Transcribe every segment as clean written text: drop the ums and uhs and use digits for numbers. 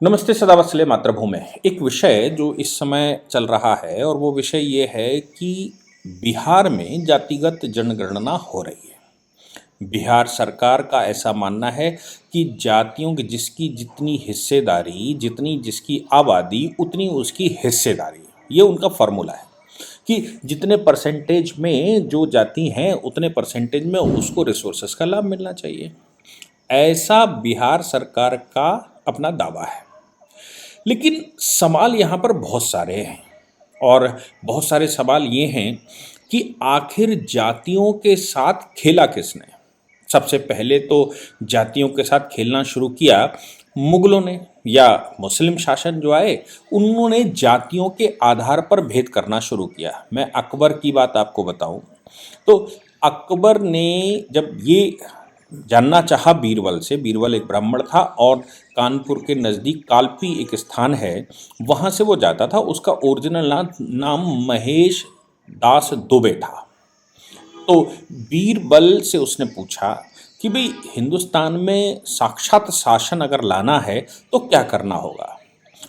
नमस्ते सदावत्सले मातृभूमि। एक विषय जो इस समय चल रहा है और वो विषय ये है कि बिहार में जातिगत जनगणना हो रही है। बिहार सरकार का ऐसा मानना है कि जातियों की जिसकी जितनी हिस्सेदारी, जितनी जिसकी आबादी, उतनी उसकी हिस्सेदारी। ये उनका फॉर्मूला है कि जितने परसेंटेज में जो जाति हैं उतने परसेंटेज में उसको रिसोर्सेस का लाभ मिलना चाहिए। ऐसा बिहार सरकार का अपना दावा है। लेकिन सवाल यहाँ पर बहुत सारे हैं और बहुत सारे सवाल ये हैं कि आखिर जातियों के साथ खेला किसने। सबसे पहले तो जातियों के साथ खेलना शुरू किया मुगलों ने, या मुस्लिम शासन जो आए उन्होंने जातियों के आधार पर भेद करना शुरू किया। मैं अकबर की बात आपको बताऊं तो अकबर ने जब ये जानना चाहा बीरबल से, बीरबल एक ब्राह्मण था और कानपुर के नज़दीक कालपी एक स्थान है, वहाँ से वो जाता था। उसका ओरिजिनल नाम महेश दास दुबे था। तो बीरबल से उसने पूछा कि भाई हिंदुस्तान में साक्षात शासन अगर लाना है तो क्या करना होगा।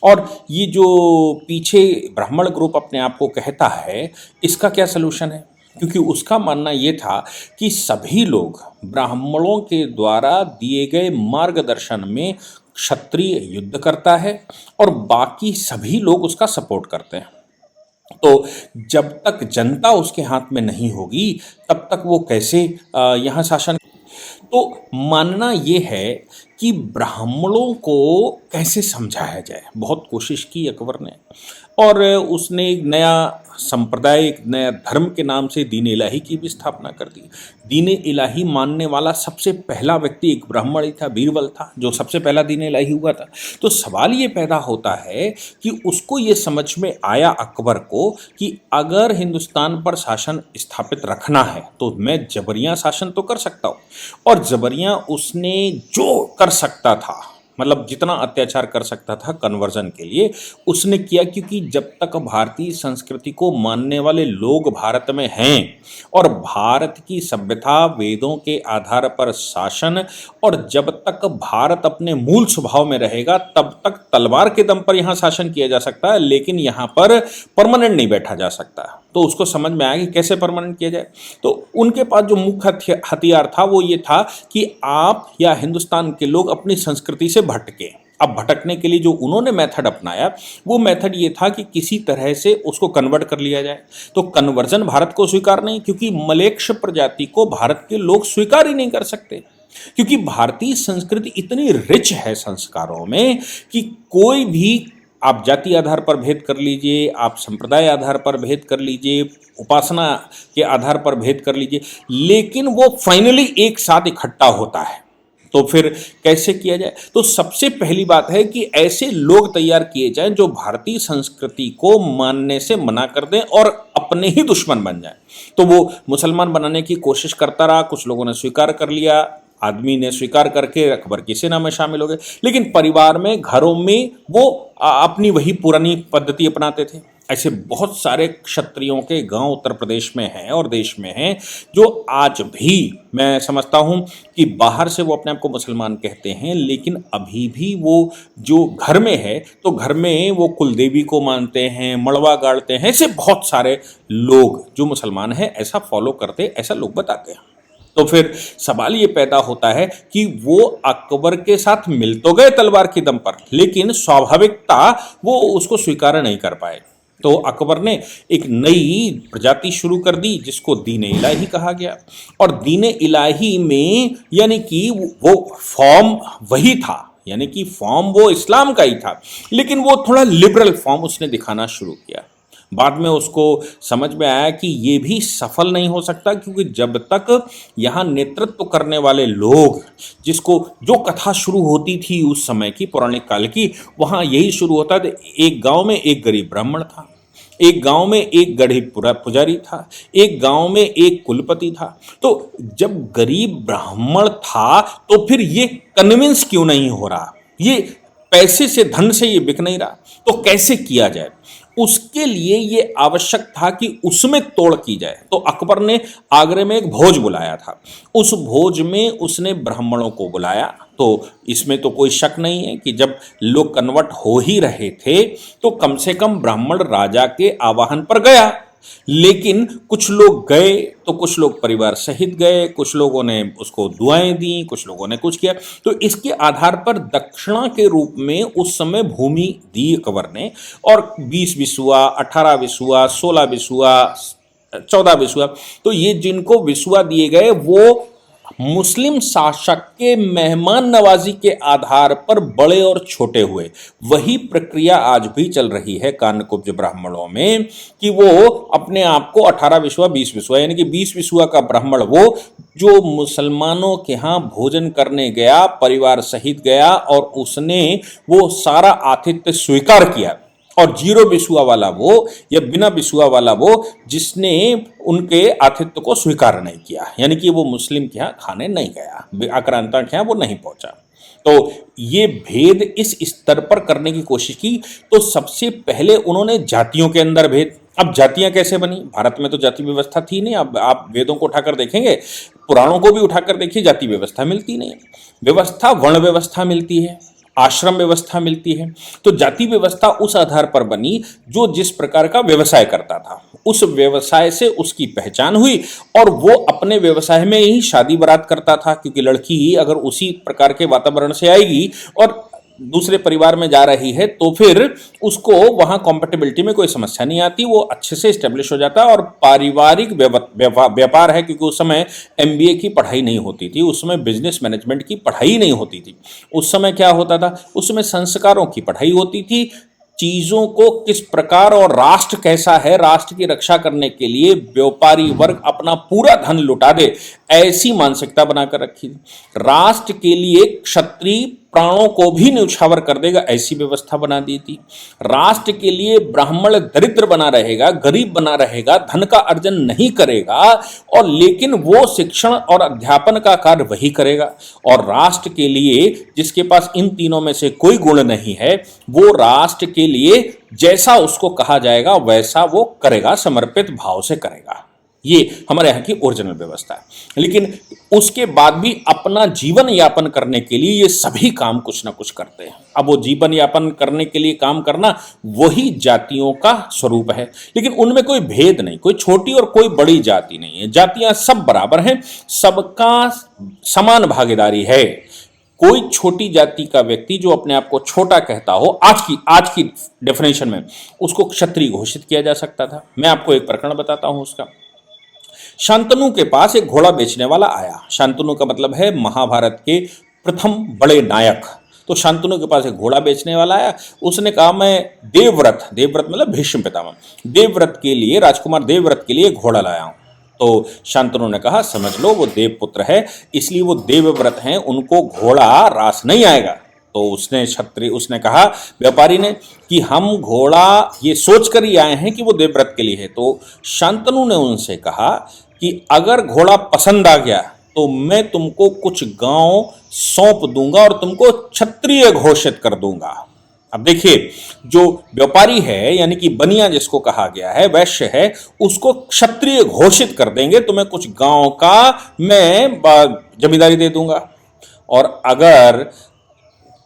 और ये जो पीछे ब्राह्मण ग्रुप अपने आप को कहता है, इसका क्या सलूशन है। क्योंकि उसका मानना ये था कि सभी लोग ब्राह्मणों के द्वारा दिए गए मार्गदर्शन में क्षत्रिय युद्ध करता है और बाकी सभी लोग उसका सपोर्ट करते हैं। तो जब तक जनता उसके हाथ में नहीं होगी तब तक वो कैसे यहाँ शासन। तो मानना ये है कि ब्राह्मणों को कैसे समझाया जाए। बहुत कोशिश की अकबर ने और उसने एक नया संप्रदाय, एक नया धर्म के नाम से दीन इलाही की भी स्थापना कर दी। दीन इलाही मानने वाला सबसे पहला व्यक्ति एक ब्राह्मण ही था, बीरबल था, जो सबसे पहला दीन इलाही हुआ था। तो सवाल ये पैदा होता है कि उसको ये समझ में आया अकबर को कि अगर हिंदुस्तान पर शासन स्थापित रखना है तो मैं जबरियाँ शासन तो कर सकता हूँ। और जबरियाँ उसने जो कर सकता था, मतलब जितना अत्याचार कर सकता था कन्वर्जन के लिए उसने किया। क्योंकि जब तक भारतीय संस्कृति को मानने वाले लोग भारत में हैं और भारत की सभ्यता, वेदों के आधार पर शासन, और जब तक भारत अपने मूल स्वभाव में रहेगा तब तक तलवार के दम पर यहाँ शासन किया जा सकता है, लेकिन यहाँ पर परमानेंट नहीं बैठा जा सकता। तो उसको समझ में आया कि कैसे परमानेंट किया जाए। तो उनके पास जो मुख्य हथियार था वो ये था कि आप या हिंदुस्तान के लोग अपनी संस्कृति से भटके। अब भटकने के लिए जो उन्होंने मेथड अपनाया वो मेथड ये था कि किसी तरह से उसको कन्वर्ट कर लिया जाए। तो कन्वर्जन भारत को स्वीकार नहीं, क्योंकि मलेच्छ प्रजाति को भारत के लोग स्वीकार ही नहीं कर सकते। क्योंकि भारतीय संस्कृति इतनी रिच है संस्कारों में कि कोई भी, आप जाति आधार पर भेद कर लीजिए, आप संप्रदाय आधार पर भेद कर लीजिए, उपासना के आधार पर भेद कर लीजिए, लेकिन वो फाइनली एक साथ इकट्ठा होता है। तो फिर कैसे किया जाए। तो सबसे पहली बात है कि ऐसे लोग तैयार किए जाएं जो भारतीय संस्कृति को मानने से मना कर दें और अपने ही दुश्मन बन जाएं। तो वो मुसलमान बनाने की कोशिश करता रहा, कुछ लोगों ने स्वीकार कर लिया, आदमी ने स्वीकार करके अकबर की सेना में शामिल हो गए। लेकिन परिवार में, घरों में वो अपनी वही पुरानी पद्धति अपनाते थे। ऐसे बहुत सारे क्षत्रियों के गांव उत्तर प्रदेश में हैं और देश में हैं जो आज भी, मैं समझता हूं कि बाहर से वो अपने आप को मुसलमान कहते हैं, लेकिन अभी भी वो जो घर में है तो घर में वो कुलदेवी को मानते हैं, मड़वा गाड़ते हैं। ऐसे बहुत सारे लोग जो मुसलमान हैं ऐसा फॉलो करते, ऐसा लोग बताते हैं। तो फिर सवाल ये पैदा होता है कि वो अकबर के साथ मिल तो गए तलवार की दम पर, लेकिन स्वाभाविकता वो उसको स्वीकार नहीं कर पाए। तो अकबर ने एक नई प्रजाति शुरू कर दी जिसको दीन इलाही कहा गया। और दीन इलाही में यानी कि वो फॉर्म वही था, यानी कि फॉर्म वो इस्लाम का ही था, लेकिन वो थोड़ा लिबरल फॉर्म उसने दिखाना शुरू किया। बाद में उसको समझ में आया कि ये भी सफल नहीं हो सकता, क्योंकि जब तक यहाँ नेतृत्व करने वाले लोग, जिसको जो कथा शुरू होती थी उस समय की, पौराणिक काल की, वहाँ यही शुरू होता था। एक गांव में एक गरीब ब्राह्मण था, एक गांव में एक गढ़ी पुजारी था, एक गांव में एक कुलपति था। तो जब गरीब ब्राह्मण था तो फिर ये कन्विंस क्यों नहीं हो रहा, ये पैसे से, धन से ये बिक नहीं रहा, तो कैसे किया जाए। उसके लिए ये आवश्यक था कि उसमें तोड़ की जाए। तो अकबर ने आगरे में एक भोज बुलाया था, उस भोज में उसने ब्राह्मणों को बुलाया। तो इसमें तो कोई शक नहीं है कि जब लोग कन्वर्ट हो ही रहे थे तो कम से कम ब्राह्मण राजा के आवाहन पर गया। लेकिन कुछ लोग गए तो कुछ लोग परिवार सहित गए, कुछ लोगों ने उसको दुआएं दी, कुछ लोगों ने कुछ किया। तो इसके आधार पर दक्षिणा के रूप में उस समय भूमि दी अकबर ने, और 20 बिसुआ, 18 बिसुआ, 16 बिसुआ, 14 बिसुआ, तो ये जिनको बिसुआ दिए गए वो मुस्लिम शासक के मेहमान नवाजी के आधार पर बड़े और छोटे हुए। वही प्रक्रिया आज भी चल रही है कान्यकुब्ज ब्राह्मणों में कि वो अपने आप को 18 बिसुआ, 20 बिसुआ, यानी कि 20 बिसुआ का ब्राह्मण वो जो मुसलमानों के यहाँ भोजन करने गया, परिवार सहित गया और उसने वो सारा आतिथ्य स्वीकार किया, और 0 बिसुआ वाला वो या बिना बिसुआ वाला वो जिसने उनके आतिथ्य को स्वीकार नहीं किया, यानी कि वो मुस्लिम के यहाँ खाने नहीं गया, आक्रांता के यहाँ वो नहीं पहुंचा। तो ये भेद इस स्तर पर करने की कोशिश की। तो सबसे पहले उन्होंने जातियों के अंदर भेद। अब जातियां कैसे बनी? भारत में तो जाति व्यवस्था थी नहीं। अब आप वेदों को उठाकर देखेंगे, पुराणों को भी उठाकर देखिए, जाति व्यवस्था मिलती नहीं। व्यवस्था वर्ण व्यवस्था मिलती है, आश्रम व्यवस्था मिलती है। तो जाति व्यवस्था उस आधार पर बनी जो जिस प्रकार का व्यवसाय करता था, उस व्यवसाय से उसकी पहचान हुई, और वो अपने व्यवसाय में ही शादी बारात करता था, क्योंकि लड़की ही अगर उसी प्रकार के वातावरण से आएगी और दूसरे परिवार में जा रही है तो फिर उसको वहां कॉम्पेटिबिलिटी में कोई समस्या नहीं आती, वो अच्छे से स्टेब्लिश हो जाता है। और पारिवारिक व्यापार है, क्योंकि उस समय एमबीए की पढ़ाई नहीं होती थी, उस समय बिजनेस मैनेजमेंट की पढ़ाई नहीं होती थी। उस समय क्या होता था? उस समय संस्कारों की पढ़ाई होती थी, चीजों को किस प्रकार और राष्ट्र कैसा है, राष्ट्र की रक्षा करने के लिए व्यापारी वर्ग अपना पूरा धन लुटा दे, ऐसी मानसिकता बनाकर रखी थी। राष्ट्र के लिए क्षत्रिय प्राणों को भी न्यौछावर कर देगा, ऐसी व्यवस्था बना दी थी। राष्ट्र के लिए ब्राह्मण दरिद्र बना रहेगा, गरीब बना रहेगा, धन का अर्जन नहीं करेगा, और लेकिन वो शिक्षण और अध्यापन का कार्य वही करेगा। और राष्ट्र के लिए जिसके पास इन तीनों में से कोई गुण नहीं है, वो राष्ट्र के लिए जैसा उसको कहा जाएगा वैसा वो करेगा, समर्पित भाव से करेगा। ये हमारे यहाँ की ओरिजिनल व्यवस्था है। लेकिन उसके बाद भी अपना जीवन यापन करने के लिए ये सभी काम कुछ ना कुछ करते हैं। अब वो जीवन यापन करने के लिए काम करना वही जातियों का स्वरूप है, लेकिन उनमें कोई भेद नहीं, कोई छोटी और कोई बड़ी जाति नहीं है। जातियां सब बराबर हैं, सबका समान भागीदारी है। कोई छोटी जाति का व्यक्ति जो अपने आप को छोटा कहता हो, आज की डेफिनेशन में उसको क्षत्रिय घोषित किया जा सकता था। मैं आपको एक प्रकरण बताता हूं उसका। शांतनु के पास एक घोड़ा बेचने वाला आया। शांतनु का मतलब है महाभारत के प्रथम बड़े नायक। तो शांतनु के पास एक घोड़ा बेचने वाला आया। उसने कहा मैं देवव्रत मतलब भीष्म पितामह, देवव्रत के लिए, राजकुमार देवव्रत के लिए घोड़ा लाया हूं। तो शांतनु ने कहा समझ लो वो देवपुत्र है, इसलिए वो देवव्रत हैं, उनको घोड़ा रास नहीं आएगा। तो उसने कहा व्यापारी ने कि हम घोड़ा ये सोच कर ही आए हैं कि वो देवव्रत के लिए है। तो शांतनु ने उनसे कहा कि अगर घोड़ा पसंद आ गया तो मैं तुमको कुछ गांव सौंप दूंगा और तुमको क्षत्रिय घोषित कर दूंगा। अब देखिए, जो व्यापारी है यानी कि बनिया जिसको कहा गया है, वैश्य है, उसको क्षत्रिय घोषित कर देंगे, तुम्हें कुछ गांव का मैं जमींदारी दे दूंगा। और अगर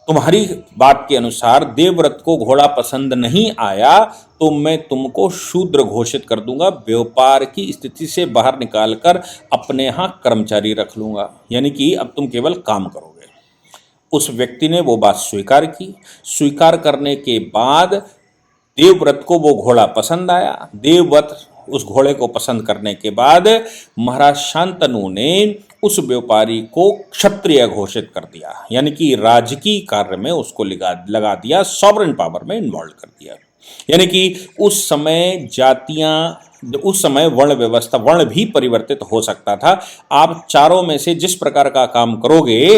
तुम्हारी बात के अनुसार देवव्रत को घोड़ा पसंद नहीं आया तो मैं तुमको शूद्र घोषित कर दूंगा, व्यापार की स्थिति से बाहर निकालकर अपने यहाँ कर्मचारी रख लूंगा, यानी कि अब तुम केवल काम करोगे। उस व्यक्ति ने वो बात स्वीकार की। स्वीकार करने के बाद देवव्रत को वो घोड़ा पसंद आया। देवव्रत उस घोड़े को पसंद करने के बाद महाराज शांतनु ने उस व्यापारी को क्षत्रिय घोषित कर दिया, यानी कि राजकीय कार्य में उसको लगा दिया, सॉवरेन पावर में इन्वॉल्व कर दिया। यानी कि उस समय वर्ण व्यवस्था, वर्ण भी परिवर्तित हो सकता था। आप चारों में से जिस प्रकार का काम करोगे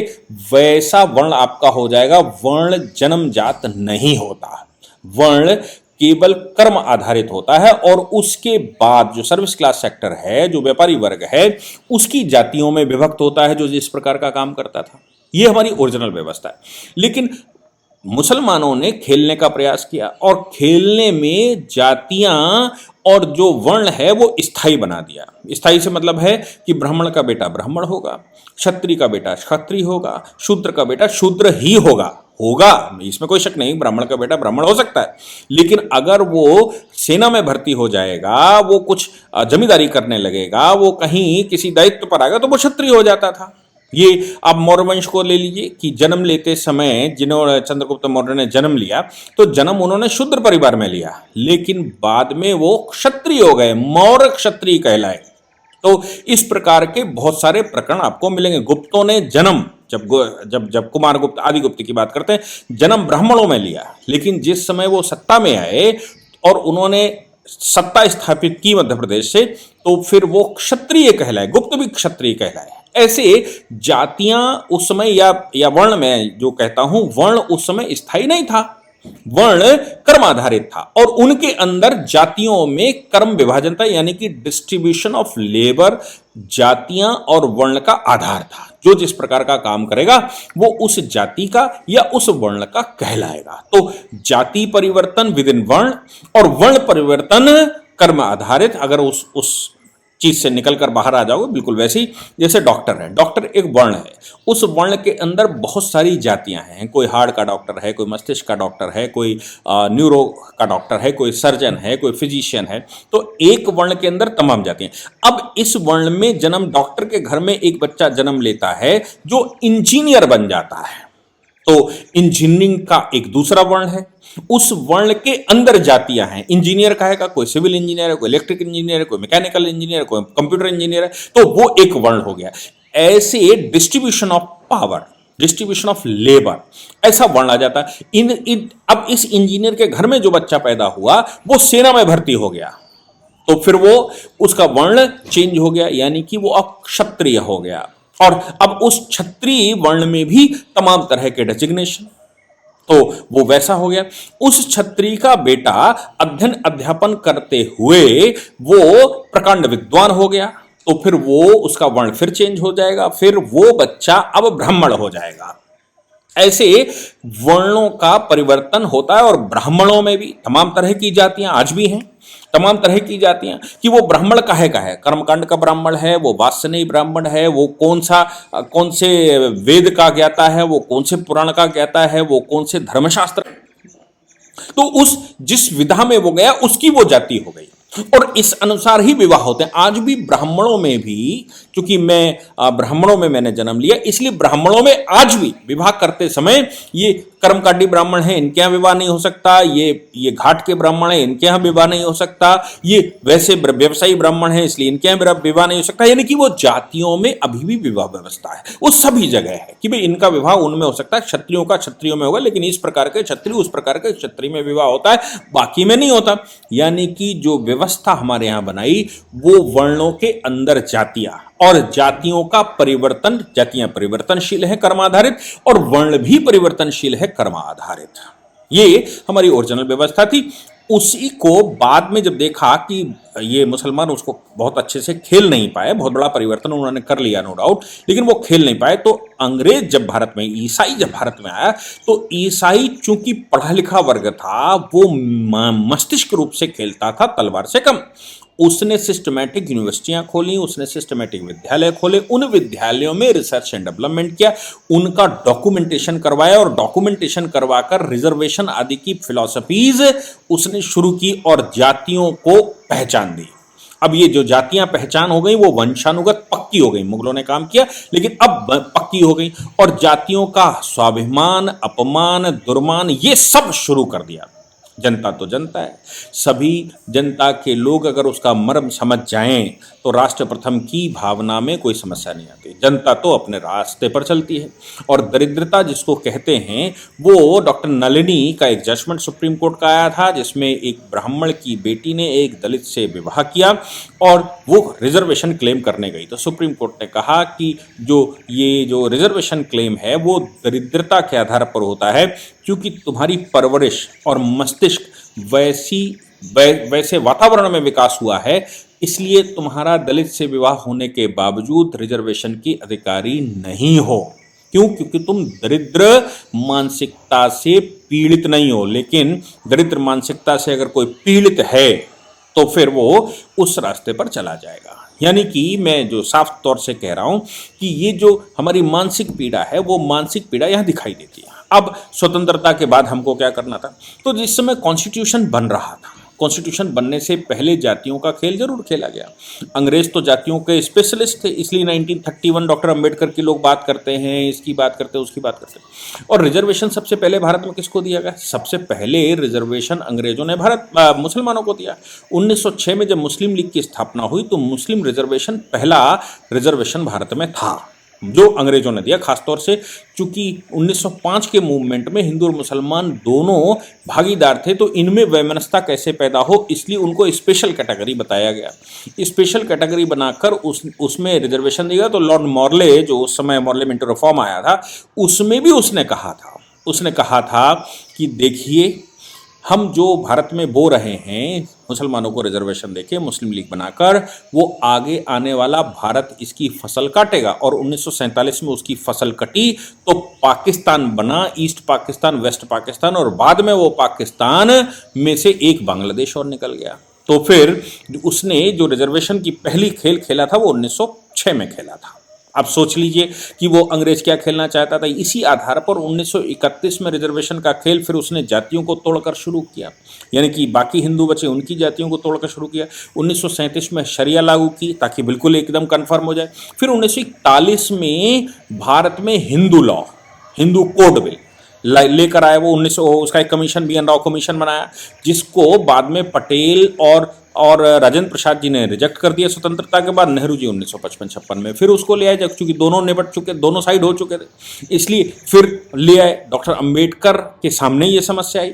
वैसा वर्ण आपका हो जाएगा। वर्ण जन्मजात नहीं होता, वर्ण केवल कर्म आधारित होता है। और उसके बाद जो सर्विस क्लास सेक्टर है, जो व्यापारी वर्ग है, उसकी जातियों में विभक्त होता है जो जिस प्रकार का काम करता था। ये हमारी ओरिजिनल व्यवस्था है। लेकिन मुसलमानों ने खेलने का प्रयास किया और खेलने में जातियां और जो वर्ण है वो स्थायी बना दिया। स्थायी से मतलब है कि ब्राह्मण का बेटा ब्राह्मण होगा, क्षत्रिय का बेटा क्षत्रिय होगा, शूद्र का बेटा शूद्र ही होगा होगा इसमें कोई शक नहीं, ब्राह्मण का बेटा ब्राह्मण हो सकता है। लेकिन अगर वो सेना में भर्ती हो जाएगा, वो कुछ जमींदारी करने लगेगा, वो कहीं किसी दायित्व पर आएगा तो वो क्षत्रिय हो जाता था। ये आप मौर्य वंश को ले लीजिए कि जन्म लेते समय जिन्होंने चंद्रगुप्त मौर्य ने जन्म लिया तो जन्म उन्होंने शूद्र परिवार में लिया, लेकिन बाद में वो क्षत्रिय हो गए, मौर्य क्षत्रिय कहलाए। तो इस प्रकार के बहुत सारे प्रकरण आपको मिलेंगे। गुप्तों ने जन्म जब जब जब कुमार गुप्त आदि गुप्त की बात करते हैं जन्म ब्राह्मणों में लिया, लेकिन जिस समय वो सत्ता में आए और उन्होंने सत्ता स्थापित की मध्य प्रदेश से, तो फिर वो क्षत्रिय कहलाए, गुप्त भी क्षत्रिय कहलाए। ऐसे जातियां उस समय या वर्ण में जो कहता हूं, वर्ण उस समय स्थायी नहीं था, वर्ण कर्म आधारित था और उनके अंदर जातियों में कर्म विभाजन था, यानी कि डिस्ट्रीब्यूशन ऑफ लेबर जातियां और वर्ण का आधार था। जो जिस प्रकार का काम करेगा वो उस जाति का या उस वर्ण का कहलाएगा। तो जाति परिवर्तन विद इन वर्ण और वर्ण परिवर्तन कर्म आधारित। अगर उस चीज से निकलकर बाहर आ जाओगे, बिल्कुल वैसे ही जैसे डॉक्टर है, डॉक्टर एक वर्ण है, उस वर्ण के अंदर बहुत सारी जातियां हैं। कोई हार्ट का डॉक्टर है, कोई मस्तिष्क का डॉक्टर है, कोई न्यूरो का डॉक्टर है, कोई सर्जन है, कोई फिजिशियन है। तो एक वर्ण के अंदर तमाम जातियां। अब इस वर्ण में जन्म, डॉक्टर के घर में एक बच्चा जन्म लेता है जो इंजीनियर बन जाता है, तो इंजीनियरिंग का एक दूसरा वर्ण है। उस वर्ण के अंदर जातियां हैं। इंजीनियर का है, कोई सिविल इंजीनियर है, कोई इलेक्ट्रिक इंजीनियर है, कोई मैकेनिकल इंजीनियर है, कोई कंप्यूटर इंजीनियर है, तो वो एक वर्ण हो गया। ऐसे distribution of power, distribution of labour, ऐसा वर्ण आ जाता है। अब इस इंजीनियर के घर में जो बच्चा पैदा हुआ वो सेना में भर्ती हो गया, तो फिर वो उसका वर्ण चेंज हो गया, यानी कि वो अब क्षत्रिय हो गया। और अब उस क्षत्रिय वर्ण में भी तमाम तरह के डेजिग्नेशन, तो वो वैसा हो गया। उस क्षत्रिय का बेटा अध्ययन अध्यापन करते हुए वो प्रकांड विद्वान हो गया, तो फिर वो उसका वर्ण फिर चेंज हो जाएगा, फिर वो बच्चा अब ब्राह्मण हो जाएगा। ऐसे वर्णों का परिवर्तन होता है। और ब्राह्मणों में भी तमाम तरह की जातियां आज भी हैं, तमाम तरह की जातियां कि वो ब्राह्मण काहे का है, कर्मकांड का ब्राह्मण है, वो वात्सनेय ब्राह्मण है, वो कौन से वेद का ज्ञाता है, वो कौन से पुराण का ज्ञाता है, वो कौन से धर्मशास्त्र, तो उस जिस विधा में वो गया उसकी वो जाति हो गई और इस अनुसार ही विवाह होते हैं। आज भी ब्राह्मणों में भी, क्योंकि मैं ब्राह्मणों में मैंने जन्म लिया, इसलिए ब्राह्मणों में आज भी विवाह करते समय ये कर्मकांडी ब्राह्मण है, इनके यहाँ विवाह नहीं हो सकता, ये घाट के ब्राह्मण है, इनके यहाँ विवाह नहीं हो सकता, ये वैसे व्यवसायी ब्राह्मण है इसलिए इनके यहाँ विवाह नहीं हो सकता। यानी कि वो जातियों में अभी भी विवाह व्यवस्था है, वो सभी जगह है कि भाई इनका विवाह उनमें हो सकता है, क्षत्रियों का क्षत्रियों में होगा, लेकिन इस प्रकार के क्षत्रिय उस प्रकार के क्षत्रिय में विवाह होता है, बाकी में नहीं होता। यानी कि जो व्यवस्था हमारे यहां बनाई वो वर्णों के अंदर जातियां और जातियों का परिवर्तन, जातियां परिवर्तनशील है कर्म आधारित और वर्ण भी परिवर्तनशील है कर्म आधारित। ये हमारी ओरिजिनल व्यवस्था थी। उसी को बाद में जब देखा कि ये मुसलमान उसको बहुत अच्छे से खेल नहीं पाए, बहुत बड़ा परिवर्तन उन्होंने कर लिया नो डाउट, लेकिन वो खेल नहीं पाए, तो अंग्रेज जब भारत में, ईसाई जब भारत में आया, तो ईसाई चूंकि पढ़ा लिखा वर्ग था, वो मस्तिष्क रूप से खेलता था, तलवार से कम। उसने सिस्टमैटिक यूनिवर्सिटियां खोली, उसने सिस्टमैटिक विद्यालय खोले, उन विद्यालयों में रिसर्च एंड डेवलपमेंट किया, उनका डॉक्यूमेंटेशन करवाया और डॉक्यूमेंटेशन करवाकर रिजर्वेशन आदि की फिलॉसफीज उसने शुरू की और जातियों को पहचान दी। अब ये जो जातियां पहचान हो गई वो वंशानुगत पक्की हो गई, मुगलों ने काम किया लेकिन अब पक्की हो गई और जातियों का स्वाभिमान, अपमान, दुर्मान ये सब शुरू कर दिया। जनता तो जनता है, सभी जनता के लोग अगर उसका मर्म समझ जाएं तो राष्ट्र प्रथम की भावना में कोई समस्या नहीं आती। जनता तो अपने रास्ते पर चलती है। और दरिद्रता जिसको कहते हैं, वो डॉक्टर नलिनी का एक जजमेंट सुप्रीम कोर्ट का आया था जिसमें एक ब्राह्मण की बेटी ने एक दलित से विवाह किया और वो रिजर्वेशन क्लेम करने गई, तो सुप्रीम कोर्ट ने कहा कि जो रिजर्वेशन क्लेम है वो दरिद्रता के आधार पर होता है, क्योंकि तुम्हारी परवरिश और मस्तिष्क वैसे वातावरण में विकास हुआ है, इसलिए तुम्हारा दलित से विवाह होने के बावजूद रिजर्वेशन की अधिकारी नहीं हो। क्यों? क्योंकि तुम दरिद्र मानसिकता से पीड़ित नहीं हो। लेकिन दरिद्र मानसिकता से अगर कोई पीड़ित है तो फिर वो उस रास्ते पर चला जाएगा। यानी कि मैं जो साफ तौर से कह रहा हूं कि ये जो हमारी मानसिक पीड़ा है, वो मानसिक पीड़ा यहां दिखाई देती है। अब स्वतंत्रता के बाद हमको क्या करना था? तो जिस समय कॉन्स्टिट्यूशन बन रहा था, कॉन्स्टिट्यूशन बनने से पहले जातियों का खेल जरूर खेला गया। अंग्रेज तो जातियों के स्पेशलिस्ट थे, इसलिए 1931 डॉक्टर अंबेडकर की लोग बात करते हैं, इसकी बात करते हैं, उसकी बात करते हैं। और रिजर्वेशन सबसे पहले भारत में किसको दिया गया? सबसे पहले रिजर्वेशन अंग्रेजों ने मुसलमानों को दिया। 1906 में जब मुस्लिम लीग की स्थापना हुई तो मुस्लिम रिजर्वेशन पहला रिजर्वेशन भारत में था जो अंग्रेजों ने दिया। खासतौर से चूंकि 1905 के मूवमेंट में हिंदू और मुसलमान दोनों भागीदार थे, तो इनमें वैमनस्यता कैसे पैदा हो, इसलिए उनको स्पेशल कैटेगरी बताया गया। स्पेशल कैटेगरी बनाकर उसमें रिजर्वेशन दिया। तो लॉर्ड मॉर्ले, जो उस समय मॉर्ले मिंटो रिफॉर्म आया था, उसमें भी उसने कहा था कि देखिए, हम जो भारत में बो रहे हैं मुसलमानों को रिजर्वेशन देके मुस्लिम लीग बनाकर, वो आगे आने वाला भारत इसकी फसल काटेगा। और 1947 में उसकी फसल कटी तो पाकिस्तान बना, ईस्ट पाकिस्तान, वेस्ट पाकिस्तान, और बाद में वो पाकिस्तान में से एक बांग्लादेश और निकल गया। तो फिर उसने जो रिजर्वेशन की पहली खेल खेला था वो 1906 में खेला था। अब सोच लीजिए कि वो अंग्रेज क्या खेलना चाहता था। इसी आधार पर 1931 में रिजर्वेशन का खेल फिर उसने जातियों को तोड़कर शुरू किया, यानी कि बाकी हिंदू बचे उनकी जातियों को तोड़कर शुरू किया। 1937 में शरिया लागू की ताकि बिल्कुल एकदम कन्फर्म हो जाए। फिर 1941 में भारत में Hindu law, Hindu code bill लेकर आया। वो 1900 उसका एक commission, B N Rao commission बनाया, जिसको बाद में पटेल और राजेंद्र प्रसाद जी ने रिजेक्ट कर दिया स्वतंत्रता के बाद। नेहरू जी 1955-56 में फिर उसको ले आए, जब चूंकि दोनों निपट चुके, दोनों साइड हो चुके थे, इसलिए फिर ले आए। डॉक्टर अंबेडकर के सामने ये समस्या आई।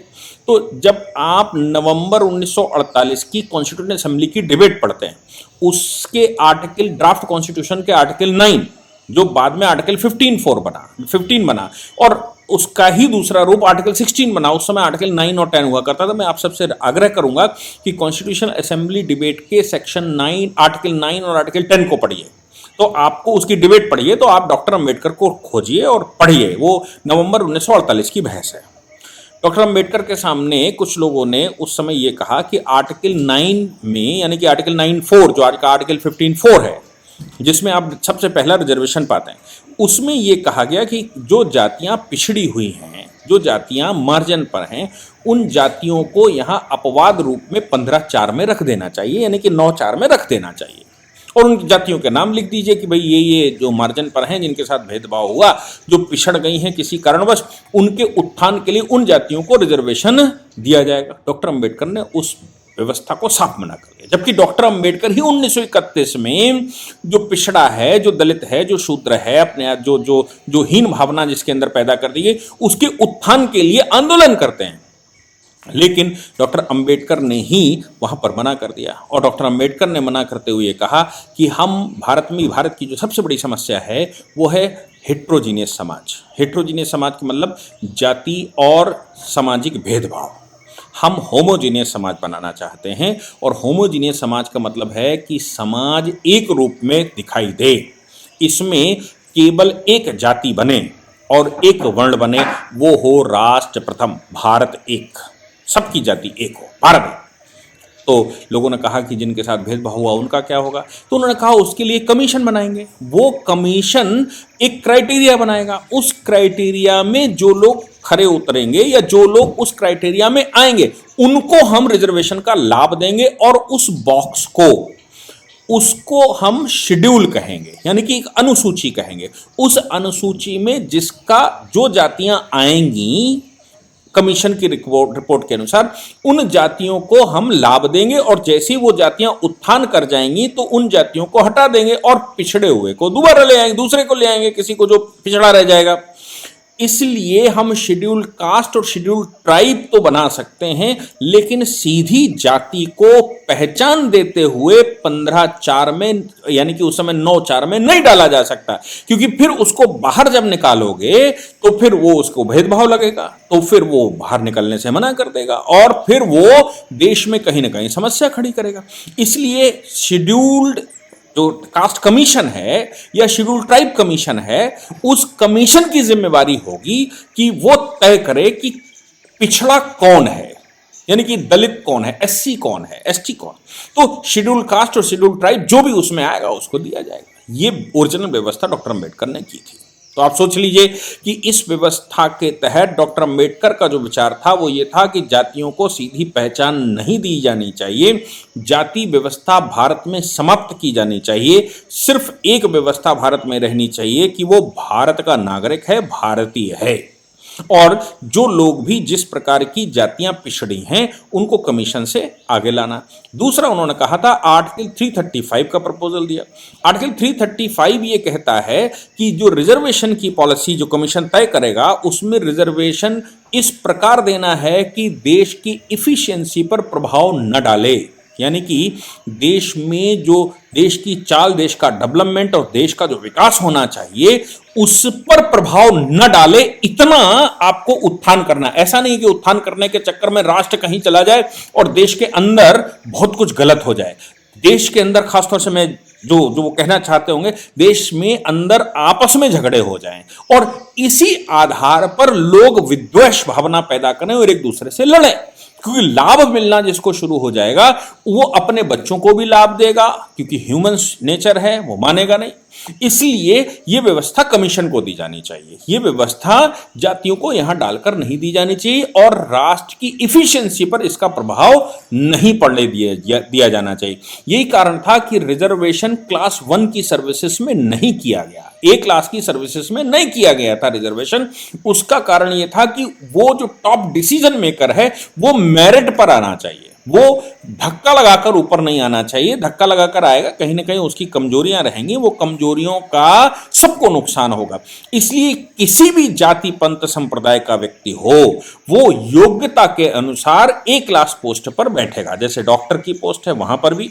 तो जब आप नवंबर 1948 की कॉन्स्टिट्यूशन असेंबली की डिबेट पढ़ते हैं, उसके आर्टिकल, ड्राफ्ट कॉन्स्टिट्यूशन के आर्टिकल 9, जो बाद में आर्टिकल 15 बना, और उसका ही दूसरा रूप आर्टिकल 16 बना। उस समय आर्टिकल 9 और 10 हुआ करता था। मैं आप सबसे आग्रह करूंगा कि कॉन्स्टिट्यूशन असेंबली डिबेट के सेक्शन 9, आर्टिकल 9 और आर्टिकल 10 को पढ़िए, तो आपको उसकी डिबेट पढ़िए, तो आप डॉक्टर अंबेडकर को खोजिए और पढ़िए। वो नवंबर 1948 की बहस है। डॉक्टर अंबेडकर के सामने कुछ लोगों ने उस समय ये कहा कि आर्टिकल 9 में, यानी कि आर्टिकल 9(4), जो आज का आर्टिकल 15(4) है, जिसमें आप सबसे पहला रिजर्वेशन पाते हैं, उसमें यह कहा गया कि जो जातियां पिछड़ी हुई हैं, जो जातियां मार्जिन पर हैं, उन जातियों को यहां अपवाद रूप में 15(4) में रख देना चाहिए, यानी कि 9(4) में रख देना चाहिए। और उन जातियों के नाम लिख दीजिए कि भाई ये जो मार्जिन पर हैं, जिनके साथ भेदभाव हुआ, जो पिछड़ गई हैं किसी कारणवश, उनके उत्थान के लिए उन जातियों को रिजर्वेशन दिया जाएगा। डॉक्टर अंबेडकर ने उस व्यवस्था को साफ मना कर दिया। जबकि डॉक्टर अंबेडकर ही 1931 में जो पिछड़ा है, जो दलित है, जो शूद्र है, अपने जो हीन भावना जिसके अंदर पैदा कर दी है, उसके उत्थान के लिए आंदोलन करते हैं। लेकिन डॉक्टर अंबेडकर ने ही वहां पर मना कर दिया। और डॉक्टर अंबेडकर ने मना करते हुए कहा कि हम भारत की जो सबसे बड़ी समस्या है वो है हेट्रोजीनियस समाज। हेट्रोजीनियस समाज का मतलब जाति और सामाजिक भेदभाव। हम होमोजीनियस समाज बनाना चाहते हैं, और होमोजीनियस समाज का मतलब है कि समाज एक रूप में दिखाई दे, इसमें केवल एक जाति बने और एक वर्ण बने, वो हो राष्ट्र प्रथम, भारत एक, सबकी जाति एक हो, भारत एक। तो लोगों ने कहा कि जिनके साथ भेदभाव हुआ उनका क्या होगा? तो उन्होंने कहा उसके लिए कमीशन बनाएंगे। वो कमीशन एक क्राइटेरिया बनाएगा, उस क्राइटेरिया में जो लोग खरे उतरेंगे या जो लोग उस क्राइटेरिया में आएंगे, उनको हम रिजर्वेशन का लाभ देंगे, और उस बॉक्स को, उसको हम शेड्यूल कहेंगे, यानी कि एक अनुसूची कहेंगे। उस अनुसूची में जिसका जो जातियां आएंगी कमीशन की रिपोर्ट के अनुसार, उन जातियों को हम लाभ देंगे, और जैसी वो जातियां उत्थान कर जाएंगी तो उन जातियों को हटा देंगे और पिछड़े हुए को दोबारा ले आएंगे, दूसरे को ले आएंगे, किसी को जो पिछड़ा रह जाएगा। इसलिए हम शेड्यूल कास्ट और शेड्यूल ट्राइब तो बना सकते हैं, लेकिन सीधी जाति को पहचान देते हुए 15(4) में, यानी कि उस समय 9(4) में नहीं डाला जा सकता, क्योंकि फिर उसको बाहर जब निकालोगे तो फिर वो उसको भेदभाव लगेगा, तो फिर वो बाहर निकलने से मना कर देगा, और फिर वो देश में कहीं ना कहीं समस्या खड़ी करेगा। इसलिए शेड्यूल्ड जो कास्ट कमीशन है या शेड्यूल ट्राइब कमीशन है, उस कमीशन की जिम्मेवारी होगी कि वो तय करे कि पिछड़ा कौन है, यानी कि दलित कौन है, एससी कौन है, एसटी कौन। तो शेड्यूल कास्ट और शेड्यूल ट्राइब जो भी उसमें आएगा उसको दिया जाएगा। ये ओरिजिनल व्यवस्था डॉक्टर अंबेडकर ने की थी। तो आप सोच लीजिए कि इस व्यवस्था के तहत डॉक्टर अंबेडकर का जो विचार था वो ये था कि जातियों को सीधी पहचान नहीं दी जानी चाहिए, जाति व्यवस्था भारत में समाप्त की जानी चाहिए। सिर्फ एक व्यवस्था भारत में रहनी चाहिए कि वो भारत का नागरिक है, भारतीय है, और जो लोग भी जिस प्रकार की जातियां पिछड़ी हैं उनको कमीशन से आगे लाना। दूसरा उन्होंने कहा था, आर्टिकल 335 का प्रपोजल दिया। आर्टिकल 335 ये कहता है कि जो रिजर्वेशन की पॉलिसी जो कमीशन तय करेगा उसमें रिजर्वेशन इस प्रकार देना है कि देश की इफिशियंसी पर प्रभाव न डाले, यानी कि देश में जो देश की चाल, देश का डेवलपमेंट और देश का जो विकास होना चाहिए उस पर प्रभाव न डाले, इतना आपको उत्थान करना। ऐसा नहीं कि उत्थान करने के चक्कर में राष्ट्र कहीं चला जाए और देश के अंदर बहुत कुछ गलत हो जाए। देश के अंदर खासतौर से मैं जो वो कहना चाहते होंगे, देश में अंदर आपस में झगड़े हो जाएं और इसी आधार पर लोग विद्वेष भावना पैदा करें और एक दूसरे से लड़ें, क्योंकि लाभ मिलना जिसको शुरू हो जाएगा वो अपने बच्चों को भी लाभ देगा, क्योंकि ह्यूमन नेचर है, वो मानेगा नहीं। इसलिए ये व्यवस्था कमीशन को दी जानी चाहिए, ये व्यवस्था जातियों को यहां डालकर नहीं दी जानी चाहिए और राष्ट्र की इफिशियंसी पर इसका प्रभाव नहीं पड़ने दिया जाना चाहिए। यही कारण था कि रिजर्वेशन क्लास 1 की सर्विसेज में नहीं किया गया, ए क्लास की सर्विसेज में नहीं किया गया था रिजर्वेशन। उसका कारण यह था कि वो जो टॉप डिसीजन मेकर है वो मेरिट पर आना चाहिए, वो धक्का लगाकर ऊपर नहीं आना चाहिए। धक्का लगाकर आएगा कहीं ना कहीं उसकी कमजोरियां रहेंगी, वो कमजोरियों का सबको नुकसान होगा। इसलिए किसी भी जाति पंथ संप्रदाय का व्यक्ति हो वो योग्यता के अनुसार ए क्लास पोस्ट पर बैठेगा। जैसे डॉक्टर की पोस्ट है वहां पर भी,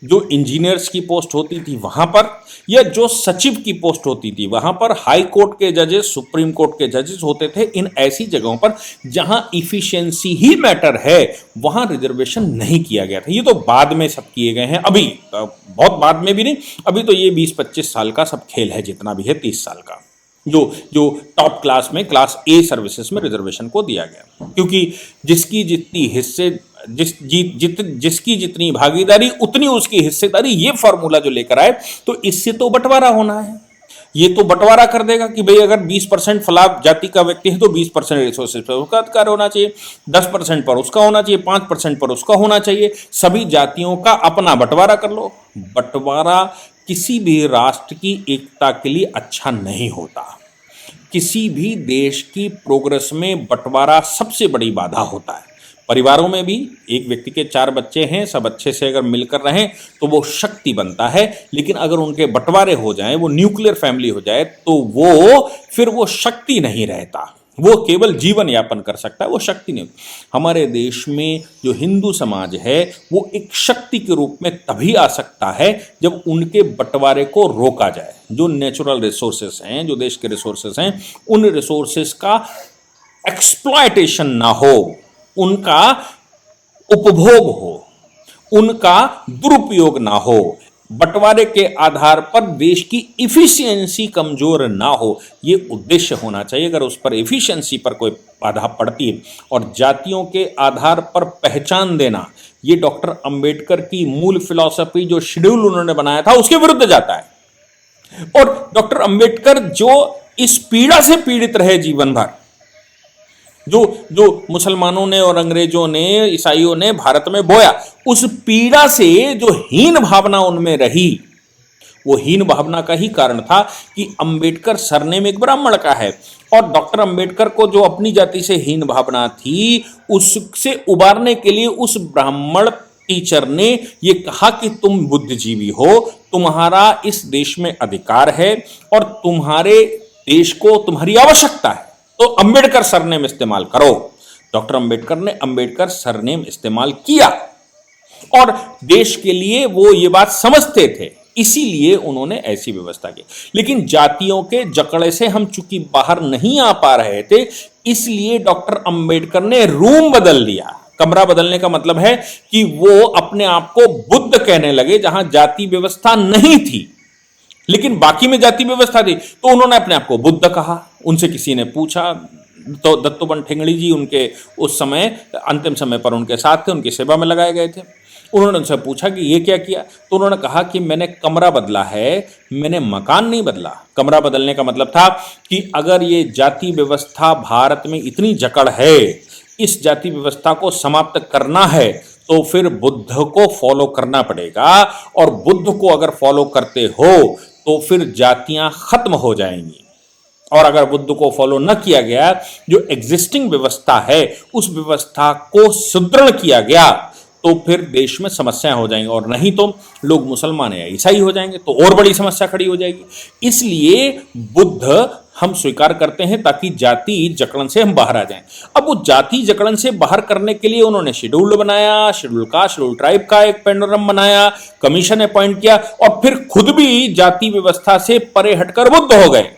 जो इंजीनियर्स की पोस्ट होती थी वहां पर, या जो सचिव की पोस्ट होती थी वहां पर, हाई कोर्ट के जजेस, सुप्रीम कोर्ट के जजेस होते थे। इन ऐसी जगहों पर जहां इफिशियंसी ही मैटर है वहां रिजर्वेशन नहीं किया गया था। ये तो बाद में सब किए गए हैं, अभी बहुत बाद में भी नहीं, अभी तो ये 20-25 साल का सब खेल है, जितना भी है 30 साल का, जो टॉप क्लास में क्लास ए सर्विसेज में रिजर्वेशन को दिया गया। क्योंकि जिसकी जितनी हिस्से जिसकी जितनी भागीदारी उतनी उसकी हिस्सेदारी, ये फॉर्मूला जो लेकर आए, तो इससे तो बंटवारा होना है। ये तो बंटवारा कर देगा कि भाई अगर 20% फला जाति का व्यक्ति है तो 20% रिसोर्सेज पर उसका अधिकार होना चाहिए, 10% पर उसका होना चाहिए, 5% पर उसका होना चाहिए। सभी जातियों का अपना बंटवारा कर लो। बंटवारा किसी भी राष्ट्र की एकता के लिए अच्छा नहीं होता। किसी भी देश की प्रोग्रेस में बंटवारा सबसे बड़ी बाधा होता है। परिवारों में भी एक व्यक्ति के 4 बच्चे हैं, सब अच्छे से अगर मिलकर रहें तो वो शक्ति बनता है, लेकिन अगर उनके बंटवारे हो जाएं, वो न्यूक्लियर फैमिली हो जाए, तो फिर वो शक्ति नहीं रहता, वो केवल जीवन यापन कर सकता है, वो शक्ति नहीं। हमारे देश में जो हिंदू समाज है वो एक शक्ति के रूप में तभी आ सकता है जब उनके बंटवारे को रोका जाए। जो नेचुरल रिसोर्सेस हैं, जो देश के रिसोर्सेस हैं, उन रिसोर्सेस का एक्सप्लॉयटेशन ना हो, उनका उपभोग हो, उनका दुरुपयोग ना हो, बंटवारे के आधार पर देश की इफिशियंसी कमजोर ना हो, ये उद्देश्य होना चाहिए। अगर उस पर इफिशियंसी पर कोई बाधा पड़ती है और जातियों के आधार पर पहचान देना, ये डॉक्टर अंबेडकर की मूल फिलॉसफी जो शेड्यूल उन्होंने बनाया था उसके विरुद्ध जाता है। और डॉक्टर अंबेडकर जो इस पीड़ा से पीड़ित रहे जीवन भर, जो मुसलमानों ने और अंग्रेजों ने, ईसाइयों ने भारत में बोया, उस पीड़ा से जो हीन भावना उनमें रही, वो हीन भावना का ही कारण था कि अंबेडकर सरनेम एक ब्राह्मण का है और डॉक्टर अंबेडकर को जो अपनी जाति से हीन भावना थी उससे उबारने के लिए उस ब्राह्मण टीचर ने ये कहा कि तुम बुद्धिजीवी हो, तुम्हारा इस देश में अधिकार है और तुम्हारे देश को तुम्हारी आवश्यकता है, तो अंबेडकर सरनेम इस्तेमाल करो। डॉक्टर अंबेडकर ने अंबेडकर सरनेम इस्तेमाल किया और देश के लिए वो ये बात समझते थे, इसीलिए उन्होंने ऐसी व्यवस्था की। लेकिन जातियों के जकड़े से हम चूंकि बाहर नहीं आ पा रहे थे, इसलिए डॉक्टर अंबेडकर ने रूम बदल लिया। कमरा बदलने का मतलब है कि वो अपने आप को बुद्ध कहने लगे, जहां जाति व्यवस्था नहीं थी लेकिन बाकी में जाति व्यवस्था थी, तो उन्होंने अपने आप को बुद्ध कहा। उनसे किसी ने पूछा, तो दत्तोबन ठेंगड़ी जी उनके उस समय अंतिम समय पर उनके साथ थे, उनकी सेवा में लगाए गए थे। उन्होंने उनसे पूछा कि ये क्या किया, तो उन्होंने कहा कि मैंने कमरा बदला है, मैंने मकान नहीं बदला। कमरा बदलने का मतलब था कि अगर ये जाति व्यवस्था भारत में इतनी जकड़ है, इस जाति व्यवस्था को समाप्त करना है, तो फिर बुद्ध को फॉलो करना पड़ेगा, और बुद्ध को अगर फॉलो करते हो तो फिर जातियां खत्म हो जाएंगी। और अगर बुद्ध को फॉलो न किया गया, जो एग्जिस्टिंग व्यवस्था है उस व्यवस्था को सुदृढ़ किया गया, तो फिर देश में समस्याएं हो जाएंगी, और नहीं तो लोग मुसलमान या ईसाई हो जाएंगे, तो और बड़ी समस्या खड़ी हो जाएगी। इसलिए बुद्ध हम स्वीकार करते हैं ताकि जाति जकड़न से हम बाहर आ जाएं। अब वो जाति जकड़न से बाहर करने के लिए उन्होंने शेड्यूल बनाया, शेड्यूल कास्ट, शेड्यूल ट्राइब का एक पेंडोरम बनाया, कमीशन अपॉइंट किया, और फिर खुद भी जाति व्यवस्था से परे हटकर बुद्ध हो गए।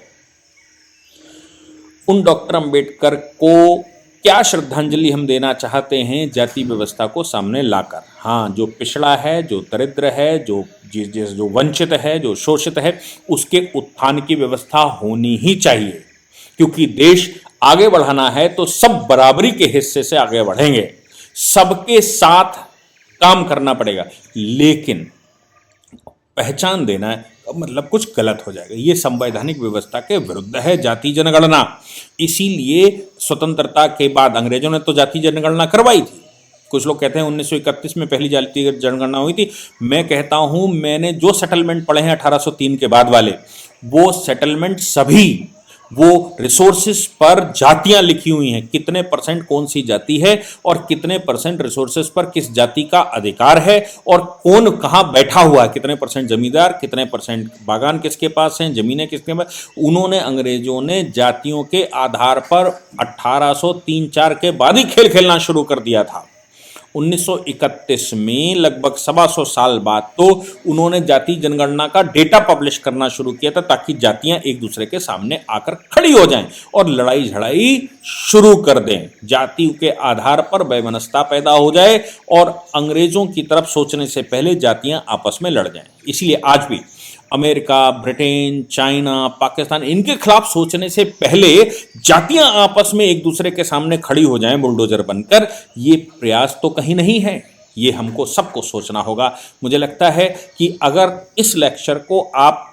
उन डॉक्टर अंबेडकर को क्या श्रद्धांजलि हम देना चाहते हैं जाति व्यवस्था को सामने लाकर? हाँ, जो पिछड़ा है, जो दरिद्र है, जो वंचित है, जो शोषित है, उसके उत्थान की व्यवस्था होनी ही चाहिए, क्योंकि देश आगे बढ़ाना है तो सब बराबरी के हिस्से से आगे बढ़ेंगे, सबके साथ काम करना पड़ेगा। लेकिन पहचान देना है मतलब कुछ गलत हो जाएगा, ये संवैधानिक व्यवस्था के विरुद्ध है जाति जनगणना। इसीलिए स्वतंत्रता के बाद अंग्रेजों ने तो जाति जनगणना करवाई थी। कुछ लोग कहते हैं 1931 में पहली जाति जनगणना हुई थी। मैं कहता हूं, मैंने जो सेटलमेंट पढ़े हैं 1803 के बाद वाले, वो सेटलमेंट सभी वो रिसोर्सेस पर जातियां लिखी हुई हैं, कितने परसेंट कौन सी जाति है और कितने परसेंट रिसोर्सेस पर किस जाति का अधिकार है, और कौन कहां बैठा हुआ है, कितने परसेंट जमींदार, कितने परसेंट बागान किसके पास हैं, जमीनें किसके पास। उन्होंने, अंग्रेजों ने जातियों के आधार पर 1803-4 के बाद ही खेल खेलना शुरू कर दिया था। 1931 में लगभग 125 साल बाद तो उन्होंने जाति जनगणना का डेटा पब्लिश करना शुरू किया था, ताकि जातियां एक दूसरे के सामने आकर खड़ी हो जाएं और लड़ाई झड़ाई शुरू कर दें, जाति के आधार पर वैमनस्यता पैदा हो जाए और अंग्रेजों की तरफ सोचने से पहले जातियां आपस में लड़ जाएं। इसलिए आज भी अमेरिका, ब्रिटेन, चाइना, पाकिस्तान, इनके खिलाफ सोचने से पहले जातियां आपस में एक दूसरे के सामने खड़ी हो जाएं बुलडोजर बनकर, ये प्रयास तो कहीं नहीं है। ये हमको सबको सोचना होगा। मुझे लगता है कि अगर इस लेक्चर को आप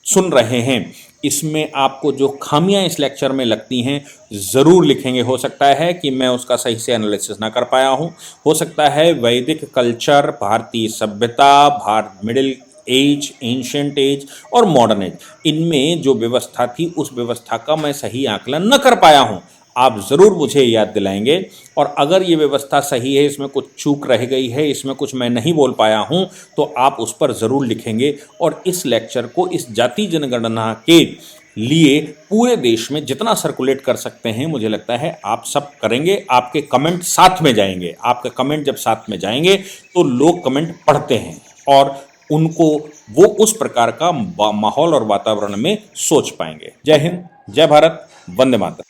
सुन रहे हैं, इसमें आपको जो खामियां इस लेक्चर में लगती हैं ज़रूर लिखेंगे। हो सकता है कि मैं उसका सही से एनालिसिस ना कर पाया हूं, हो सकता है वैदिक कल्चर, भारतीय सभ्यता, मिडिल एज, एंशिएंट एज और मॉडर्न एज, इनमें जो व्यवस्था थी उस व्यवस्था का मैं सही आकलन न कर पाया हूं। आप ज़रूर मुझे याद दिलाएंगे, और अगर ये व्यवस्था सही है, इसमें कुछ चूक रह गई है, इसमें कुछ मैं नहीं बोल पाया हूं, तो आप उस पर ज़रूर लिखेंगे। और इस लेक्चर को, इस जाति जनगणना के लिए पूरे देश में जितना सर्कुलेट कर सकते हैं, मुझे लगता है आप सब करेंगे। आपके कमेंट साथ में जाएंगे, आपके कमेंट जब साथ में जाएंगे तो लोग कमेंट पढ़ते हैं और उनको वो उस प्रकार का माहौल और वातावरण में सोच पाएंगे। जय हिंद, जय भारत, वंदे मातरम।